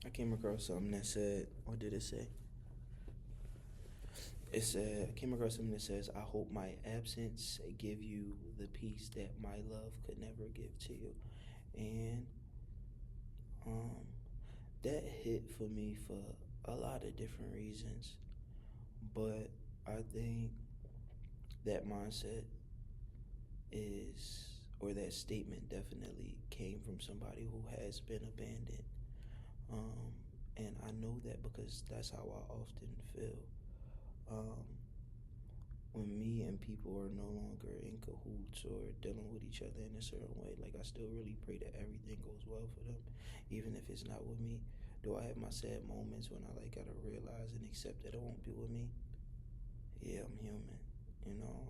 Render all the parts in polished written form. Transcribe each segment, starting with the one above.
I came across something that said, what did it say? It said, I came across something that says, I hope my absence give you the peace that my love could never give to you. And um, that hit for me for a lot of different reasons. But I think that mindset or that statement definitely came from somebody who has been abandoned. And I know that because that's how I often feel. Um, when me and people are no longer in cahoots or dealing with each other in a certain way, like I still really pray that everything goes well for them, even if it's not with me. Do I have my sad moments when I like gotta realize and accept that it won't be with me? Yeah, I'm human, you know.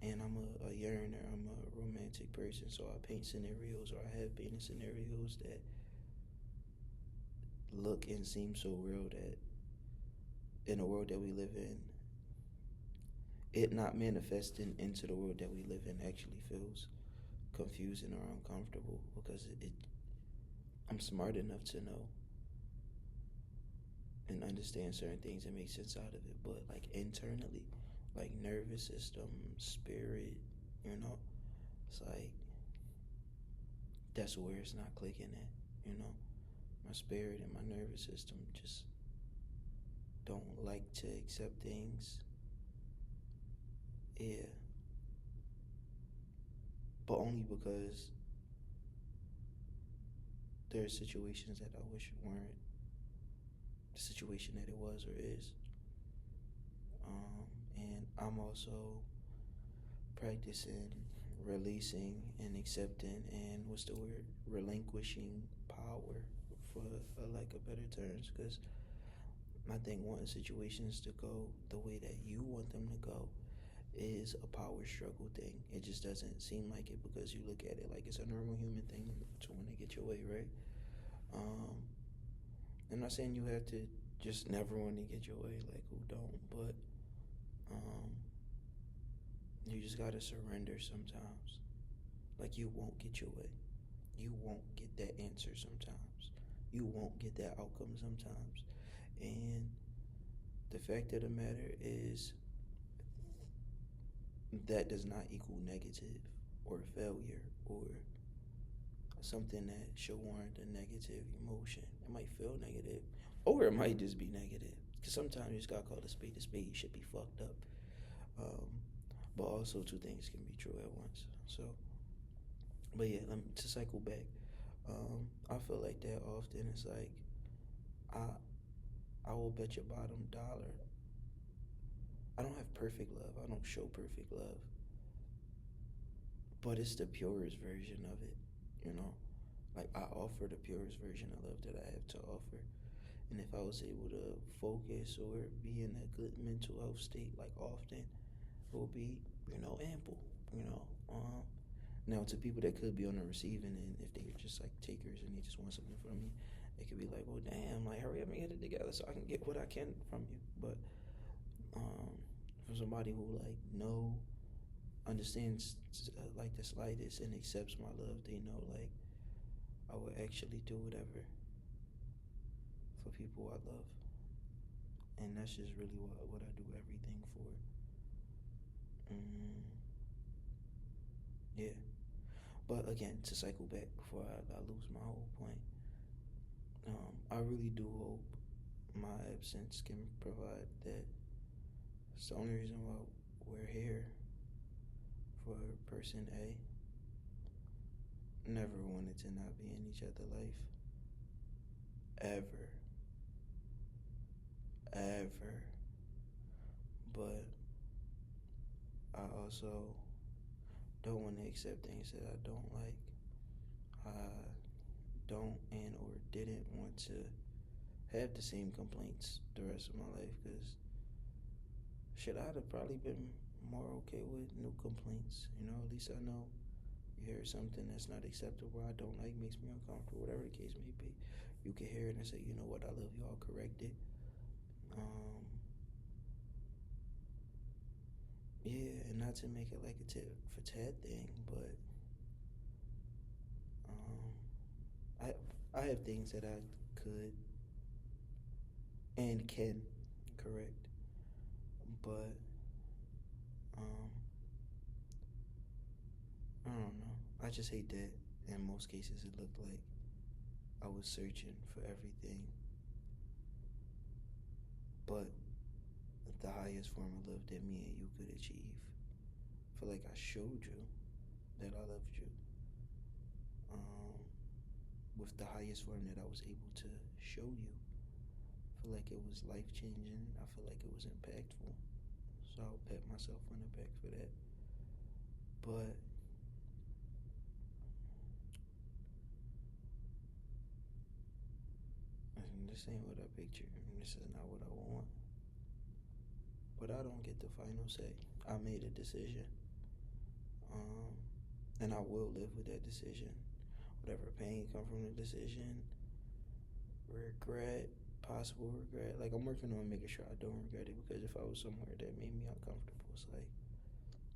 And I'm a yearner. I'm a romantic person, so I paint scenarios, or I have painted scenarios that look and seem so real that in the world that we live in, it not manifesting into the world that we live in actually feels confusing or uncomfortable because I'm smart enough to know and understand certain things and make sense out of it, but like internally, like nervous system, spirit, you know, it's like that's where it's not clicking at, you know. My spirit and my nervous system just don't like to accept things. Yeah, but only because there are situations that I wish weren't the situation that it was or is. And I'm also practicing releasing and accepting and what's the word? Relinquishing power for like a better terms. Because I think wanting situations to go the way that you want them to go is a power struggle thing. It just doesn't seem like it because you look at it like it's a normal human thing to want to get your way, right? Um, I'm not saying you have to just never want to get your way, like who don't, but um, you just gotta surrender sometimes. Like you won't get your way. You won't get that answer sometimes. You won't get that outcome sometimes. And the fact of the matter is that does not equal negative or failure or something that should warrant a negative emotion. It might feel negative, or it might just be negative. Because sometimes you just gotta call a spade a spade. You should be fucked up. Um, but also, two things can be true at once. So, but yeah, to cycle back, I feel like that often. It's like I I will bet your bottom dollar. I don't have perfect love. I don't show perfect love, but it's the purest version of it. You know, like I offer the purest version of love that I have to offer. And if I was able to focus or be in a good mental health state, like often, it will be, ample. Now to people that could be on the receiving end, if they're just like takers and they just want something from me, it could be like, well, damn, like hurry up and get it together so I can get what I can from you. But um, for somebody who like understands like the slightest and accepts my love, they know like I would actually do whatever for people I love, and that's just really what I do everything for. Mm, yeah, but again, to cycle back before I lose my whole point, I really do hope my absence can provide that. It's the only reason why we're here for person A. Never wanted to not be in each other's life. Ever. Ever. But I also don't want to accept things that I don't like. I don't and or didn't want to have the same complaints the rest of my life because shit, I'd have probably been more okay with no complaints. At least I know you hear something that's not acceptable, I don't like, makes me uncomfortable, whatever the case may be. You can hear it and say, you know what, I love you, I'll correct it. Um, yeah, and not to make it like a tit for tat thing, but um, I I have things that I could and can correct. But um, I don't know. I just hate that in most cases it looked like I was searching for everything, but the highest form of love that me and you could achieve. I feel like I showed you that I loved you. Um, with the highest form that I was able to show you. I feel like it was life changing. I feel like it was impactful. So I'll pat myself on the back for that. But this ain't what I pictured. This is not what I want. But I don't get the final say. I made a decision. Um, and I will live with that decision. Whatever pain come from the decision, regret, possible regret. Like I'm working on making sure I don't regret it, because if I was somewhere that made me uncomfortable, it's like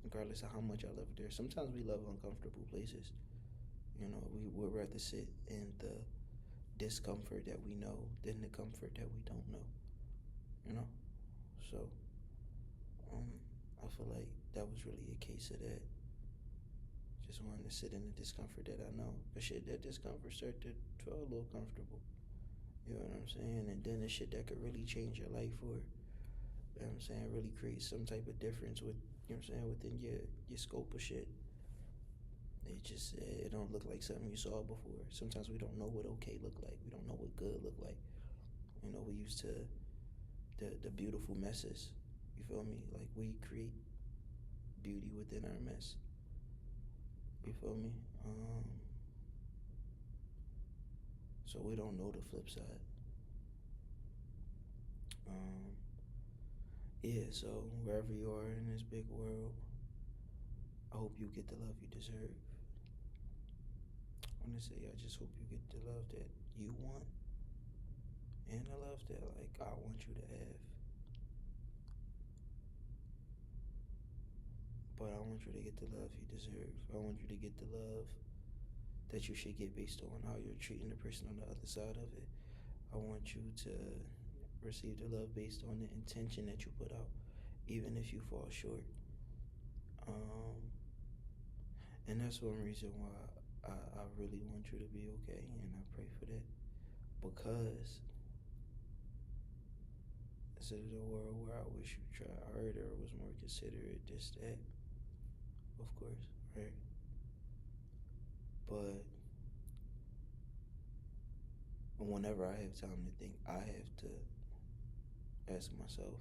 regardless of how much I love there, sometimes we love uncomfortable places. You know, we would rather sit in the discomfort that we know than the comfort that we don't know. You know? So I feel like that was really a case of that. Just wanting to sit in the discomfort that I know. But shit, that discomfort started to feel a little comfortable. You know what I'm saying? And then the shit that could really change your life, or you know what I'm saying, really create some type of difference with, you know what I'm saying, within your scope of shit. It don't look like something you saw before. Sometimes we don't know what okay look like. We don't know what good look like. You know, we used to the beautiful messes. You feel me? Like we create beauty within our mess. You feel me? So we don't know the flip side. Yeah, so wherever you are in this big world, I hope you get the love you deserve. I want to say, I just hope you get the love that you want, and the love that, like, I want you to have. But I want you to get the love you deserve. I want you to get the love that you should get based on how you're treating the person on the other side of it. I want you to receive the love based on the intention that you put out, even if you fall short. And that's one reason why I really want you to be okay, and I pray for that. Because this is a world where I wish you tried harder, was more considerate, this, that. Of course, right? But whenever I have time to think, I have to ask myself,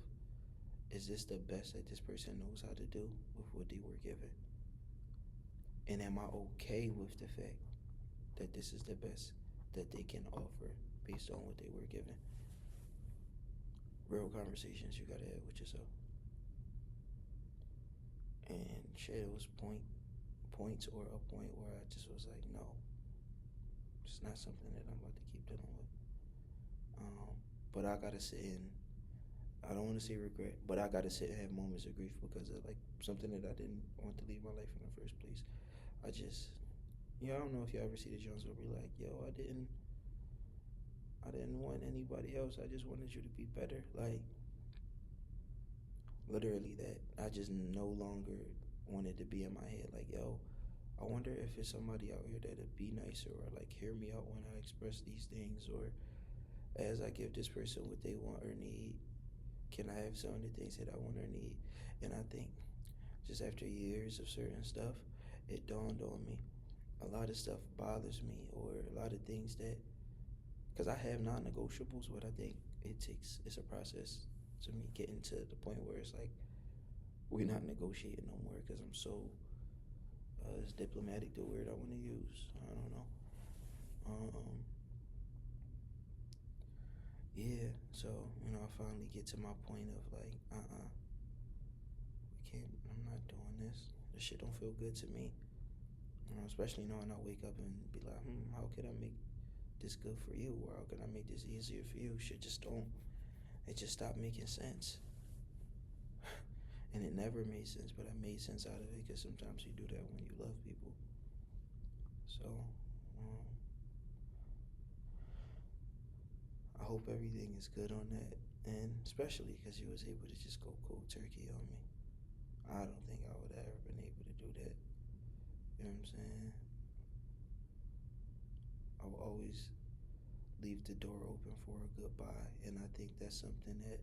is this the best that this person knows how to do with what they were given? And am I okay with the fact that this is the best that they can offer based on what they were given? Real conversations you gotta have with yourself. And shit, it was points or a point where I just was like, no, it's not something that I'm about to keep dealing with. But I gotta sit in, I don't want to say regret, but I gotta sit and have moments of grief because of like something that I didn't want to leave my life in the first place. I don't know if you ever see the Jones where be like, yo, I didn't want anybody else. I just wanted you to be better. Like, literally that. I just no longer wanted to be in my head like, yo, I wonder if it's somebody out here that'd be nicer, or like hear me out when I express these things, or as I give this person what they want or need, can I have some of the things that I want or need? And I think just after years of certain stuff, it dawned on me. A lot of stuff bothers me, or a lot of things that, because I have non-negotiables, but I think it's a process to me getting to the point where it's like, we're not negotiating no more because I'm so, it's diplomatic the word I want to use. I don't know. Yeah, so, I finally get to my point of like, I'm not doing this. This shit don't feel good to me. Especially knowing I wake up and be like, how can I make this good for you? Or how can I make this easier for you? Shit just don't, it just stopped making sense. And it never made sense, but I made sense out of it, because sometimes you do that when you love people. So, I hope everything is good on that, and especially because you was able to just go cold turkey on me. I don't think I would have ever been able to do that. You know what I'm saying? I will always leave the door open for a goodbye, and I think that's something that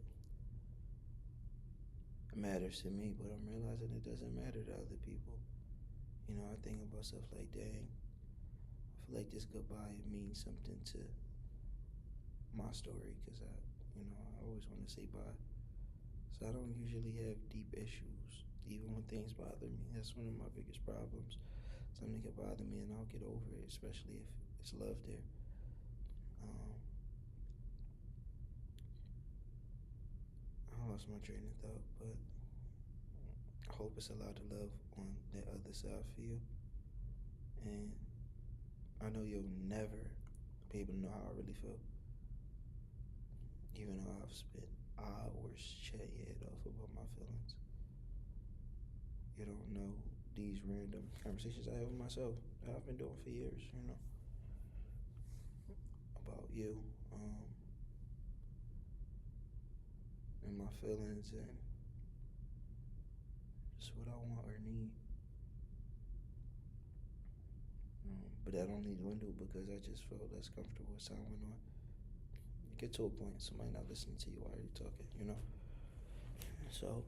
matters to me, but I'm realizing it doesn't matter to other people. You know, I think about stuff like, dang, I feel like this goodbye means something to my story, because I always want to say bye. So I don't usually have deep issues, even when things bother me. That's one of my biggest problems. Something can bother me and I'll get over it, especially if it's love there. Um, I lost my train of thought, but I hope it's a lot of love on that other side for you. And I know you'll never be able to know how I really feel. Even though I've spent hours chatting your head off about my feelings. You don't know these random conversations I have with myself that I've been doing for years, about you, and my feelings and just what I want or need. But that only dwindled because I just felt less comfortable as time went on. You get to a point, somebody not listening to you while you're talking. So,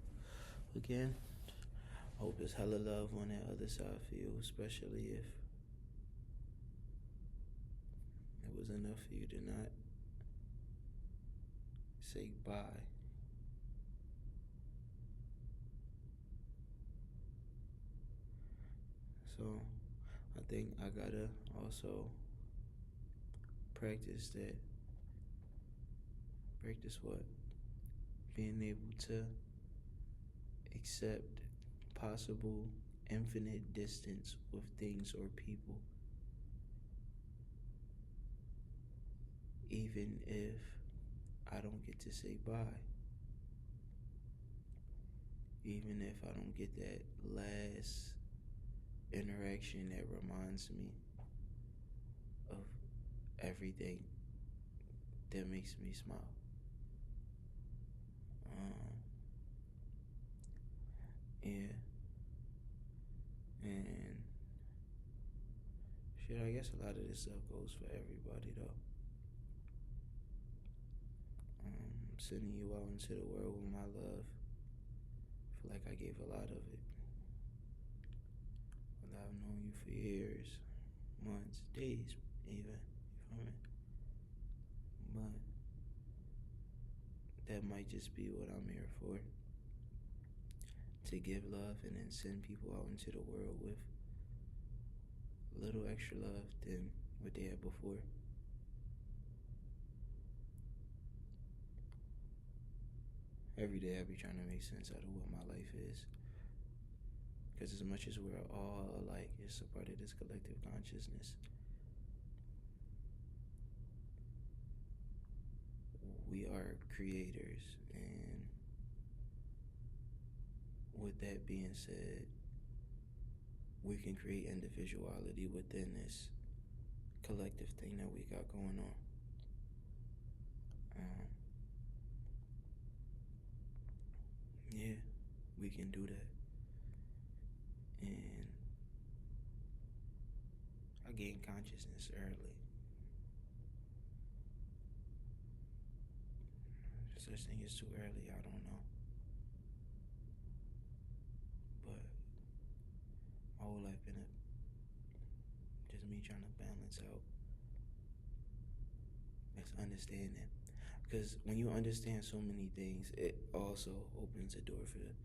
again, I hope there's hella love on that other side for you, especially if it was enough for you to not say bye. So, I think I gotta also practice that. Practice what? Being able to accept possible infinite distance with things or people, even if I don't get to say bye, even if I don't get that last interaction that reminds me of everything that makes me smile. Yeah. And shit, I guess a lot of this stuff goes for everybody though. Sending you out into the world with my love. I feel like I gave a lot of it. But I've known you for years, months, days, even. You feel me? But that might just be what I'm here for. To give love and then send people out into the world with a little extra love than what they had before. Every day I be trying to make sense out of what my life is. Because as much as we're all alike, it's a part of this collective consciousness. We are creators, and with that being said, we can create individuality within this collective thing that we got going on. Yeah, we can do that. And I gained consciousness early. Such thing as too early, I don't know. But my whole life been just me trying to balance out this understanding. Because when you understand so many things, it also opens a door for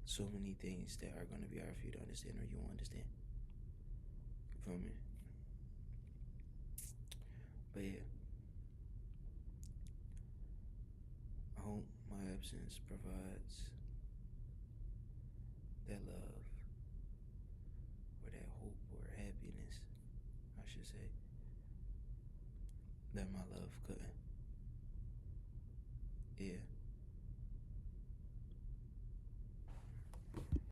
so many things that are going to be hard for you to understand or you won't understand. You feel me? But yeah, I hope my absence provides that love or that hope or happiness, I should say, that my love couldn't